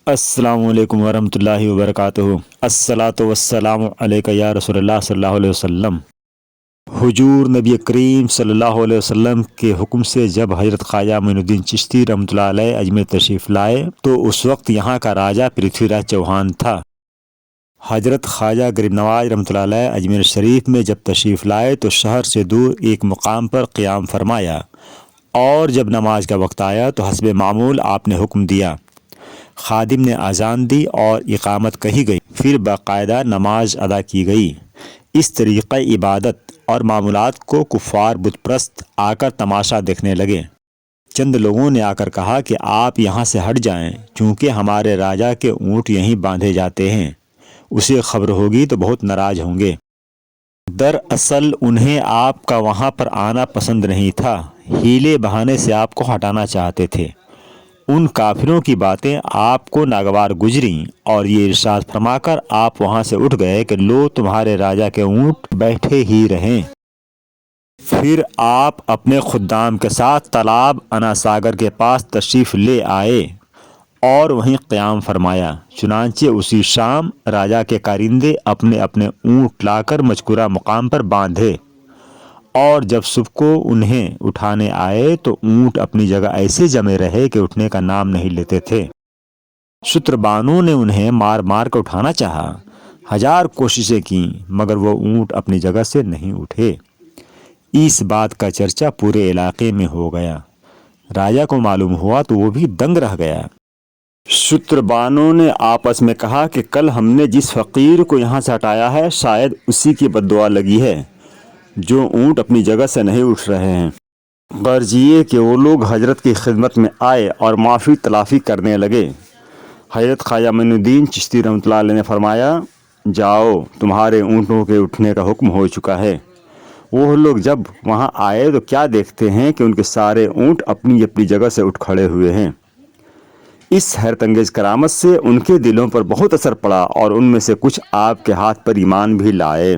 السلام علیکم ورحمۃ اللہ وبرکاتہ۔ الصلاۃ والسلام علیک یا رسول اللہ صلی اللہ علیہ وسلم۔ حضور نبی کریم صلی اللہ علیہ وسلم کے حکم سے جب حضرت خواجہ معین الدین چشتی رحمۃ اللہ علیہ اجمیر تشریف لائے تو اس وقت یہاں کا راجہ پرتھوی راج چوہان تھا۔ حضرت خواجہ غریب نواز رحمۃ اللہ علیہ اجمیر شریف میں جب تشریف لائے تو شہر سے دور ایک مقام پر قیام فرمایا، اور جب نماز کا وقت آیا تو حسب معمول آپ نے حکم دیا، خادم نے اذان دی اور اقامت کہی گئی، پھر باقاعدہ نماز ادا کی گئی۔ اس طریقہ عبادت اور معمولات کو کفار بت پرست آ کر تماشا دیکھنے لگے۔ چند لوگوں نے آ کر کہا کہ آپ یہاں سے ہٹ جائیں، چونکہ ہمارے راجہ کے اونٹ یہیں باندھے جاتے ہیں، اسے خبر ہوگی تو بہت ناراض ہوں گے۔ دراصل انہیں آپ کا وہاں پر آنا پسند نہیں تھا، ہیلے بہانے سے آپ کو ہٹانا چاہتے تھے۔ ان کافروں کی باتیں آپ کو ناگوار گزریں اور یہ ارشاد فرما کر آپ وہاں سے اٹھ گئے کہ لو تمہارے راجہ کے اونٹ بیٹھے ہی رہیں۔ پھر آپ اپنے خدام کے ساتھ تالاب انا ساگر کے پاس تشریف لے آئے اور وہیں قیام فرمایا۔ چنانچہ اسی شام راجہ کے کارندے اپنے اپنے اونٹ لا کر مذکورہ مقام پر باندھے، اور جب صبح کو انہیں اٹھانے آئے تو اونٹ اپنی جگہ ایسے جمے رہے کہ اٹھنے کا نام نہیں لیتے تھے۔ ستربانوں نے انہیں مار مار کر اٹھانا چاہا، ہزار کوششیں کیں، مگر وہ اونٹ اپنی جگہ سے نہیں اٹھے۔ اس بات کا چرچا پورے علاقے میں ہو گیا۔ راجہ کو معلوم ہوا تو وہ بھی دنگ رہ گیا۔ ستربانوں نے آپس میں کہا کہ کل ہم نے جس فقیر کو یہاں سے ہٹایا ہے شاید اسی کی بد دعا لگی ہے جو اونٹ اپنی جگہ سے نہیں اٹھ رہے ہیں۔ غرض یہ کہ وہ لوگ حضرت کی خدمت میں آئے اور معافی تلافی کرنے لگے۔ حضرت خواجہ معین الدین چشتی رحمۃ اللہ علیہ نے فرمایا، جاؤ تمہارے اونٹوں کے اٹھنے کا حکم ہو چکا ہے۔ وہ لوگ جب وہاں آئے تو کیا دیکھتے ہیں کہ ان کے سارے اونٹ اپنی اپنی جگہ سے اٹھ کھڑے ہوئے ہیں۔ اس حیرت انگیز کرامت سے ان کے دلوں پر بہت اثر پڑا اور ان میں سے کچھ آپ کے ہاتھ پر ایمان بھی لائے۔